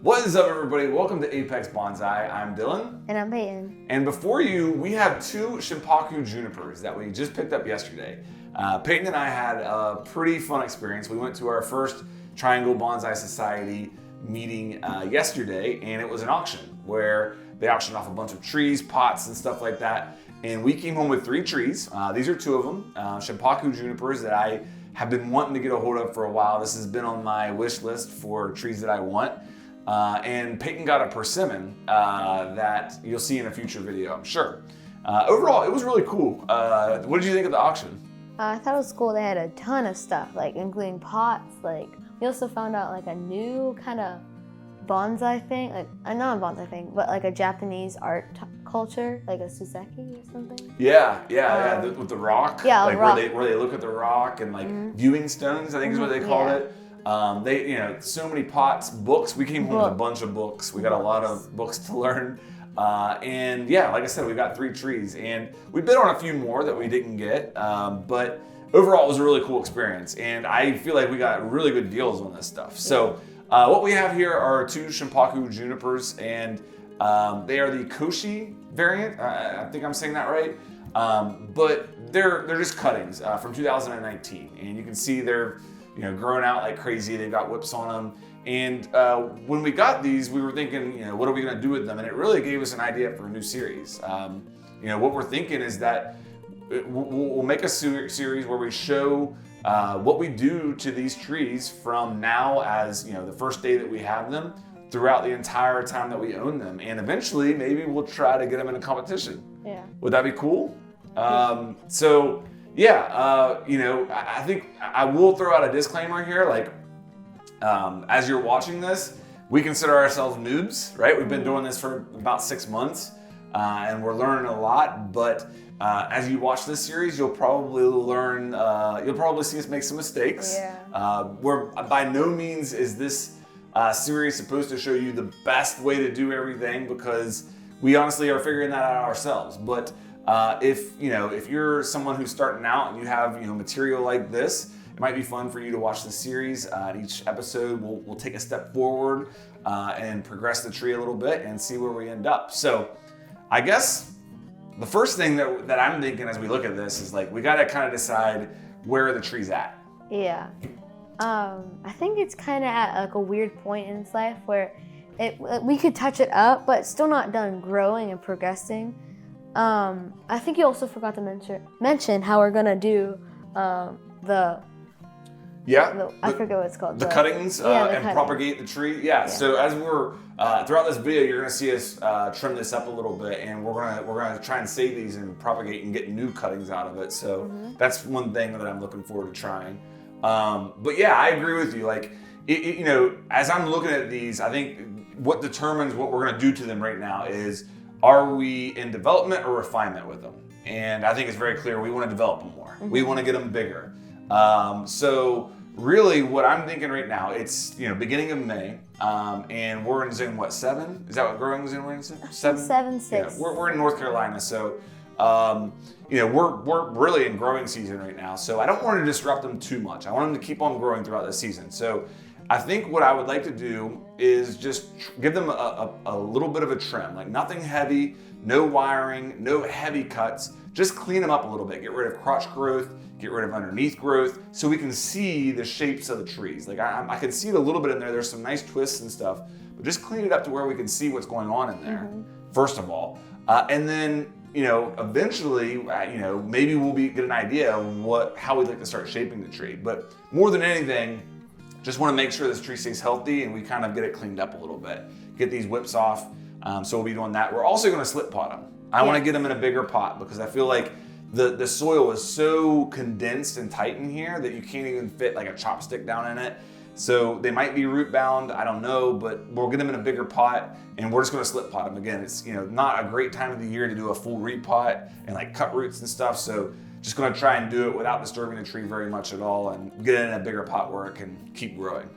What is up, everybody? Welcome to Apex Bonsai. I'm Dylan. And I'm Peyton. And before you, we have two Shimpaku Junipers that we just picked up yesterday. Peyton and I had a pretty fun experience. We went to our first Triangle Bonsai Society meeting yesterday, and it was an auction where they auctioned off a bunch of trees, pots, and stuff like that. And we came home with 3 trees. These are 2 of them, Shimpaku Junipers that I have been wanting to get a hold of for a while. This has been on my wish list for trees that I want. And Peyton got a persimmon that you'll see in a future video, I'm sure. Overall, it was really cool. What did you think of the auction? I thought it was cool. They had a ton of stuff, like including pots. Like we also found out like a new kind of bonsai thing, like not a bonsai thing, but like a Japanese art culture, like a suseki or something. Yeah. With the rock. Yeah, like rock. Where they look at the rock and like viewing stones, I think is what they called it. They, so many pots, books. We came home with a bunch of books. We got a lot of books to learn. And yeah, like I said, we got 3 trees and we bid on a few more that we didn't get. But overall, it was a really cool experience. And I feel like we got really good deals on this stuff. So what we have here are 2 Shimpaku Junipers, and they are the Koshi variant. I think I'm saying that right. But they're just cuttings from 2019. And you can see they're growing out like crazy. They've got whips on them. And when we got these, we were thinking, what are we going to do with them? And it really gave us an idea for a new series. What we're thinking is that we'll make a series where we show what we do to these trees from now as, the first day that we have them throughout the entire time that we own them. And eventually, maybe we'll try to get them in a competition. Yeah. Would that be cool? I think I will throw out a disclaimer here. Like, as you're watching this, we consider ourselves noobs, right? We've been doing this for about 6 months, and we're learning a lot. But as you watch this series, you'll probably learn. You'll probably see us make some mistakes. Yeah. We're by no means is this series supposed to show you the best way to do everything, because we honestly are figuring that out ourselves. But if you're someone who's starting out and you have material like this, it might be fun for you to watch the series. Each episode we'll take a step forward and progress the tree a little bit and see where we end up. So I guess the first thing that I'm thinking as we look at this is like we got to kind of decide where the tree's at. Yeah. I think it's kind of at like a weird point in its life where we could touch it up, but it's still not done growing and progressing. I think you also forgot to mention how we're gonna do I forget what it's called. The cuttings and propagate the tree. Yeah. So as we're throughout this video, you're gonna see us trim this up a little bit, and we're gonna try and save these and propagate and get new cuttings out of it. So that's one thing that I'm looking forward to trying. But yeah, I agree with you. Like, as I'm looking at these, I think what determines what we're gonna do to them right now is, are we in development or refinement with them? And I think it's very clear we want to develop them more. We want to get them bigger. So really what I'm thinking right now, it's beginning of May, and we're in zone 7? Is that what growing zone we're in? 7? 7, 6. Yeah, we're in North Carolina, so we're really in growing season right now. So I don't want to disrupt them too much. I want them to keep on growing throughout the season. So I think what I would like to do is just give them a little bit of a trim, like nothing heavy, no wiring, no heavy cuts, just clean them up a little bit, get rid of crotch growth, get rid of underneath growth, so we can see the shapes of the trees. Like I can see it a little bit in there, there's some nice twists and stuff, but just clean it up to where we can see what's going on in there, first of all. And then, eventually, maybe we'll get an idea of how we'd like to start shaping the tree. But more than anything, just want to make sure this tree stays healthy and we kind of get it cleaned up a little bit. Get these whips off, so we'll be doing that. We're also going to slip pot them. I want to get them in a bigger pot because I feel like the soil is so condensed and tight in here that you can't even fit like a chopstick down in it. So they might be root bound, I don't know, but we'll get them in a bigger pot and we're just going to slip pot them. Again, it's not a great time of the year to do a full repot and like cut roots and stuff. So just going to try and do it without disturbing the tree very much at all and get it in a bigger pot where it can keep growing.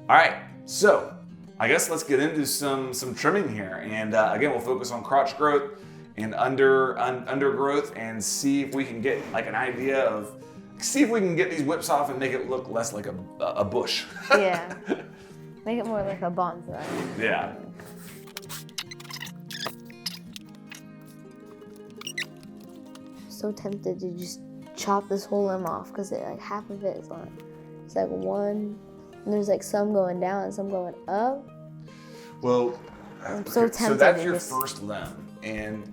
All right, so I guess let's get into some trimming here. And again, we'll focus on crotch growth and undergrowth and see if we can get like an idea of, see if we can get these whips off and make it look less like a bush. Yeah. Make it more like a bonsai. Yeah. So tempted to just chop this whole limb off because like half of it is on. It's like one, and there's like some going down and some going up. Well, I'm so tempted. So that's your first limb, and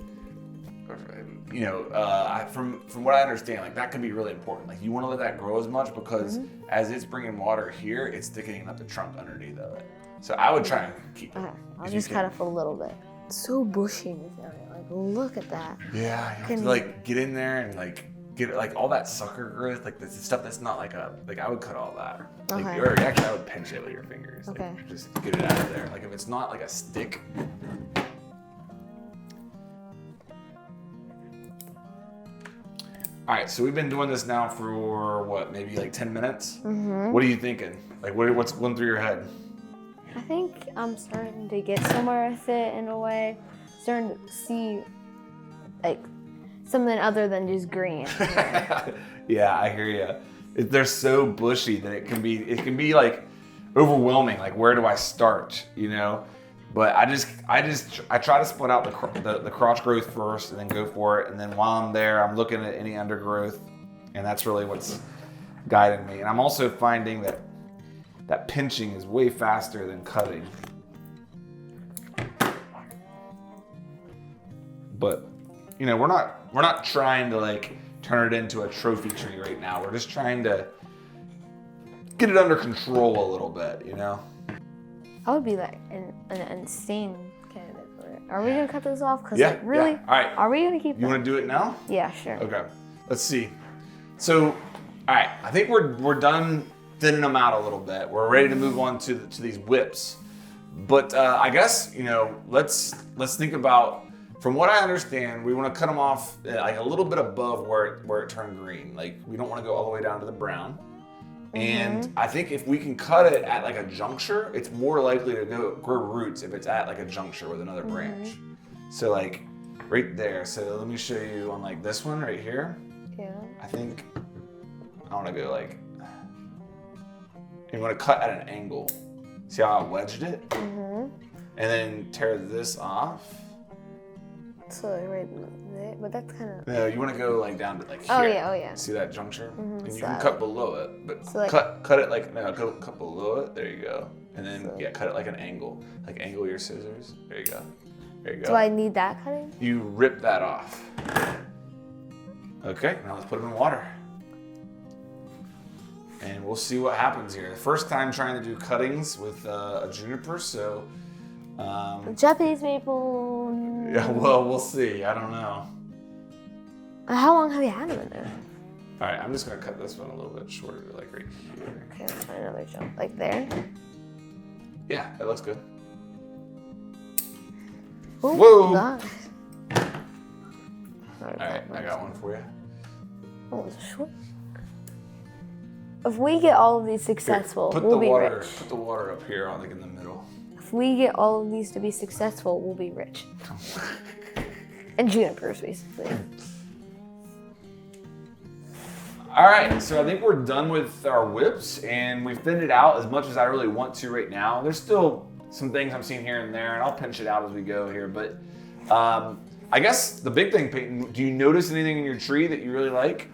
from what I understand, like that can be really important. Like you want to let that grow as much because as it's bringing water here, it's thickening up the trunk underneath of it. So I would try and keep it. Okay, I'll just cut off a little bit. It's so bushy. Like look at that. Yeah, you have to like get in there and like get like all that sucker growth, like the stuff that's not like I would cut all that. Like, Okay. or actually I would pinch it with your fingers. Okay. Like, just get it out of there. Like if it's not like a stick. All right, so we've been doing this now for what, maybe like 10 minutes? Mm-hmm. What are you thinking? Like what's going through your head? I think I'm starting to get somewhere with it in a way. Starting to see like something other than just green. Yeah, I hear you. They're so bushy that it can be like overwhelming. Like where do I start? You know, but I try to split out the crotch growth first and then go for it. And then while I'm there, I'm looking at any undergrowth, and that's really what's guiding me. And I'm also finding that pinching is way faster than cutting. But you know, we're not trying to like turn it into a trophy tree right now. We're just trying to get it under control a little bit, you know? I would be like an insane candidate for it. Are we gonna cut this off? Cause Yeah, like really, yeah. All right. Are we gonna keep? You want to do it now? Yeah, sure. Okay. Let's see. So, all right. I think we're done thinning them out a little bit. We're ready to move on to these whips. But I guess let's think about. From what I understand, we want to cut them off like a little bit above where it turned green. Like we don't want to go all the way down to the brown. And I think if we can cut it at like a juncture, it's more likely to grow roots if it's at like a juncture with another branch. So like right there. So let me show you on like this one right here. Yeah. I think I want to go like, you want to cut at an angle. See how I wedged it? And then tear this off. So like right there, but that's kind of. No, you want to go like down to like here. Oh yeah. See that juncture? And you So can cut below it, but so like, cut it like cut below it. There you go. And then cut it like an angle. Like angle your scissors. There you go. There you go. Do I need that cutting? You rip that off. Okay, now let's put them in water. And we'll see what happens here. First time trying to do cuttings with a juniper, so. Japanese maple. Yeah, well, we'll see. I don't know. How long have you had them in there? All right, I'm just gonna cut this one a little bit shorter, like right here. Okay, let's find another jump. Like there? Yeah, that looks good. Oh, Whoa! gosh. All right, I got one for you. Oh, it's short. If we get all of these successful, Here, we'll be rich. Put the water up here, like in the middle. If we get all of these to be successful, we'll be rich. And junipers, basically. All right, so I think we're done with our whips, and we've thinned it out as much as I really want to right now. There's still some things I'm seeing here and there, and I'll pinch it out as we go here. But I guess the big thing, Peyton, do you notice anything in your tree that you really like?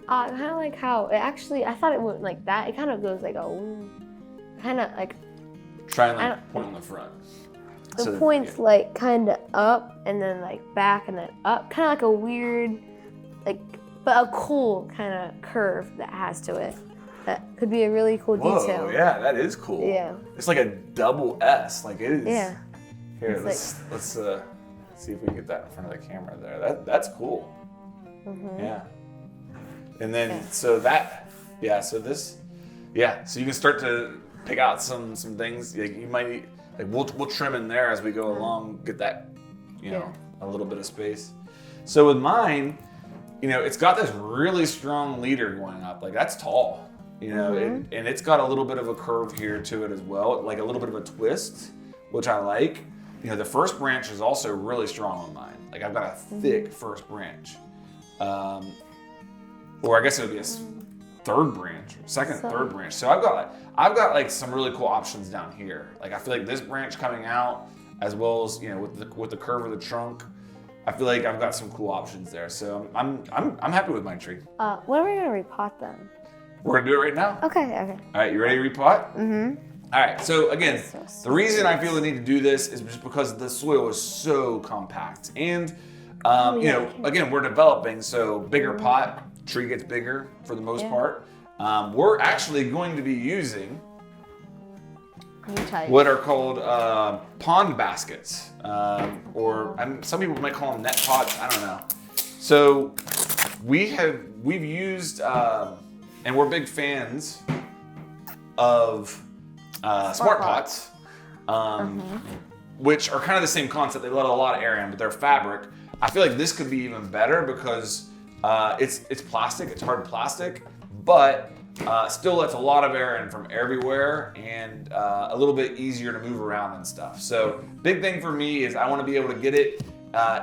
Kind of like how it actually, I thought it went like that. It kind of goes like kind of like. Try and like point on the front. The point's like kind of up and then like back and then up. Kind of like a weird, like, but a cool kind of curve that has to it. That could be a really cool detail. Whoa, yeah, that is cool. Yeah. It's like a double S, like it is. Yeah. Here, let's see if we can get that in front of the camera there. That's cool. Yeah. And then so you can start to pick out some things. Like you might need, like we'll trim in there as we go along, get that a little bit of space. So with mine, it's got this really strong leader going up. Like that's tall, and it's got a little bit of a curve here to it as well, like a little bit of a twist, which I like. The first branch is also really strong on mine. Like I've got a thick first branch. Or I guess it would be third branch, third branch. So I've got like some really cool options down here. Like I feel like this branch coming out, as well as with the curve of the trunk, I feel like I've got some cool options there. So I'm happy with my tree. When are we gonna repot them? We're gonna do it right now. Okay. All right, you ready to repot? Mm-hmm. All right. So again, the reason I feel the need to do this is just because the soil is so compact, and again, we're developing, so bigger pot, tree gets bigger for the most part. We're actually going to be using what are called pond baskets, or some people might call them net pots. I don't know. So we've used, and we're big fans of smart pots, which are kind of the same concept. They let a lot of air in, but they're fabric. I feel like this could be even better because it's plastic, it's hard plastic, but still lets a lot of air in from everywhere and a little bit easier to move around and stuff. So big thing for me is I want to be able to get it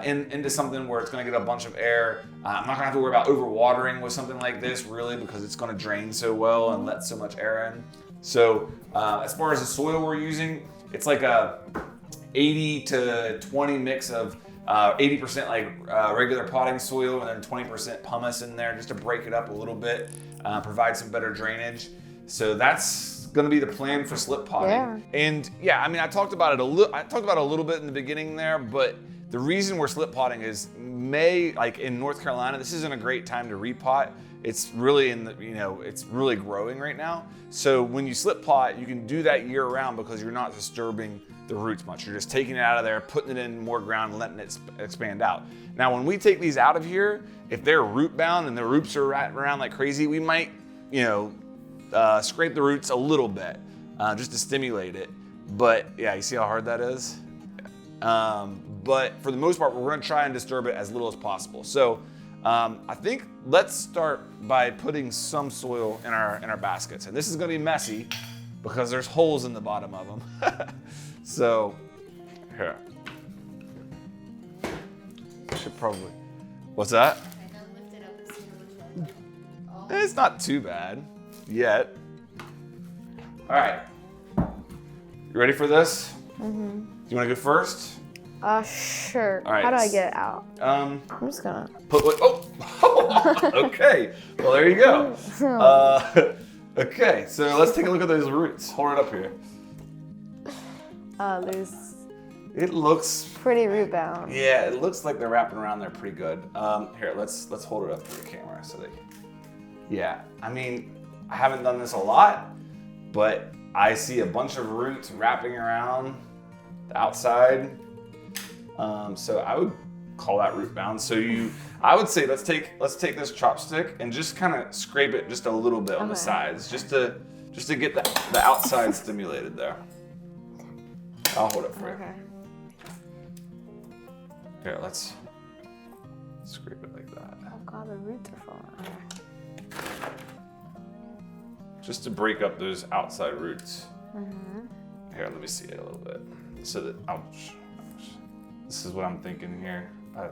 into something where it's going to get a bunch of air. I'm not going to have to worry about overwatering with something like this really, because it's going to drain so well and let so much air in. So as far as the soil we're using, it's like a 80 to 20 mix of 80% like regular potting soil and then 20% pumice in there just to break it up a little bit, provide some better drainage. So that's going to be the plan for slip potting. Yeah. And yeah, I mean, I talked about it a little bit in the beginning there, but the reason we're slip potting is like in North Carolina, this isn't a great time to repot. It's really it's really growing right now. So when you slip pot, you can do that year round because you're not disturbing the roots much. You're just taking it out of there, putting it in more ground, and letting it expand out. Now, when we take these out of here, if they're root bound and the roots are ratting around like crazy, we might, scrape the roots a little bit just to stimulate it. But yeah, you see how hard that is? But for the most part, we're gonna try and disturb it as little as possible. So I think let's start by putting some soil in our baskets. And this is gonna be messy because there's holes in the bottom of them. So here. Should probably, what's that? It's not too bad yet. All right, you ready for this? Mm-hmm. Do you wanna go first? Sure. All right. How do I get it out? I'm just gonna put what? Oh, okay. Well, there you go. Okay, so let's take a look at those roots. Hold it up here. There's It looks pretty root bound. Yeah, it looks like they're wrapping around there pretty good. Here, let's hold it up to the camera so they. Yeah, I mean, I haven't done this a lot, but I see a bunch of roots wrapping around the outside. So I would call that root bound. So I would say let's take this chopstick and just kind of scrape it just a little bit on the sides, just to get the outside stimulated there. I'll hold it for you. Okay. Here, let's scrape it like that. Oh god, the roots are falling. Just to break up those outside roots. Mm-hmm. Here, let me see it a little bit. So that, ouch. This is what I'm thinking here. I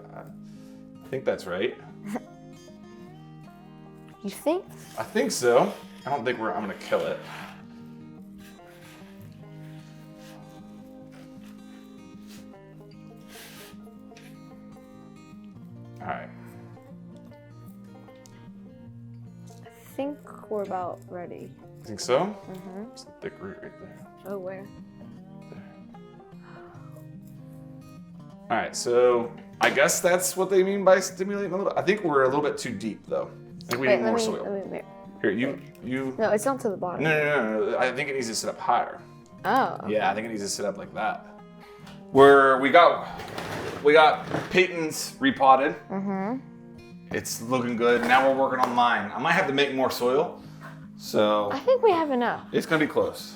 think that's right. You think? I think so. I don't think I'm gonna kill it. All right. I think we're about ready. Think so? Mm-hmm. It's a thick root right there. Oh, where? All right, so I guess that's what they mean by stimulating a little. I think we're a little bit too deep though. I think we need more soil. Here, you. No, it's not to the bottom. No. I think it needs to sit up higher. Oh. Okay. Yeah, I think it needs to sit up like that. We got Peyton's repotted. Mm-hmm. It's looking good. Now we're working on mine. I might have to make more soil, so I think we have enough. it's gonna be close.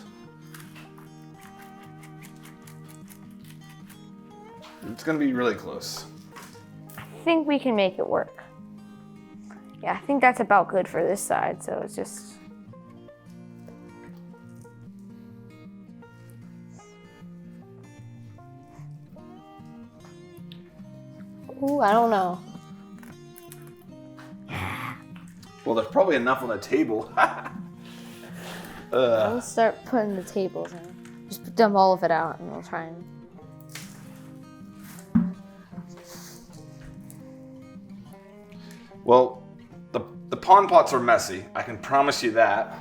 It's gonna be really close. I think we can make it work. Yeah, I think that's about good for this side, so it's just... Ooh, I don't know. Well, there's probably enough on the table. I'll start putting the tables in. Just dump all of it out and we'll try and... Well, the pond pots are messy. I can promise you that.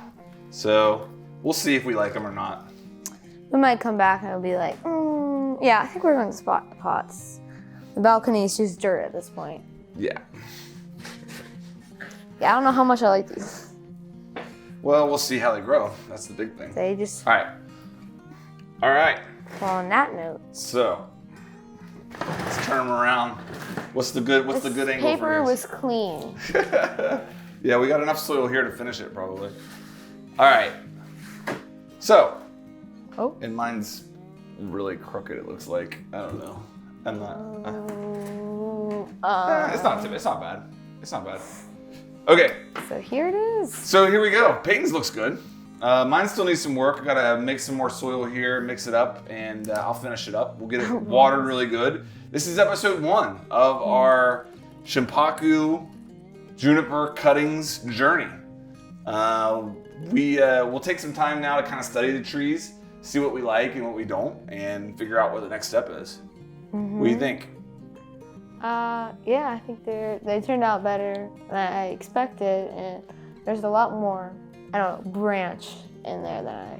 So we'll see if we like them or not. We might come back and it'll be like, yeah, I think we're going to spot the pots. The balcony is just dirt at this point. Yeah. Yeah, I don't know how much I like these. Well, we'll see how they grow. That's the big thing. They just... All right. Well, on that note... So, let's turn them around. What's the good angle for This yours? paper was clean. Yeah, we got enough soil here to finish it, probably. All right. So, Oh. and mine's really crooked, it looks like. I don't know. I'm not... it's not bad. It's not bad. Okay. So here it is. So here we go. Peyton's looks good. Mine still needs some work. I gotta make some more soil here, mix it up, and I'll finish it up. We'll get it watered really good. This is episode 1 of our Shimpaku Juniper cuttings journey. We'll take some time now to kind of study the trees, see what we like and what we don't, and figure out what the next step is. What do you think? Yeah, I think they turned out better than I expected, and there's a lot more, I don't know, branch in there than I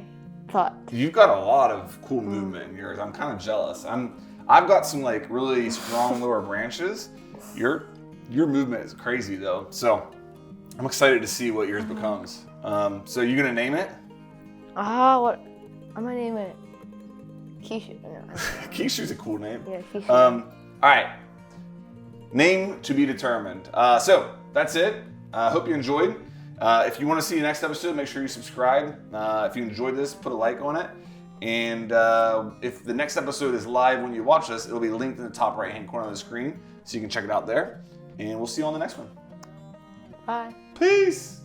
thought. You've got a lot of cool movement in yours. I'm kind of jealous. I've got some like really strong lower branches. Your movement is crazy though. So I'm excited to see what yours becomes. So you gonna name it? What? I'm gonna name it Kishu. No, Kishu's a cool name. yeah, Kishu. All right. Name to be determined. So that's it. I hope you enjoyed. If you want to see the next episode, make sure you subscribe. If you enjoyed this, put a like on it. And if the next episode is live when you watch this, it'll be linked in the top right-hand corner of the screen, so you can check it out there. And we'll see you on the next one. Bye. Peace.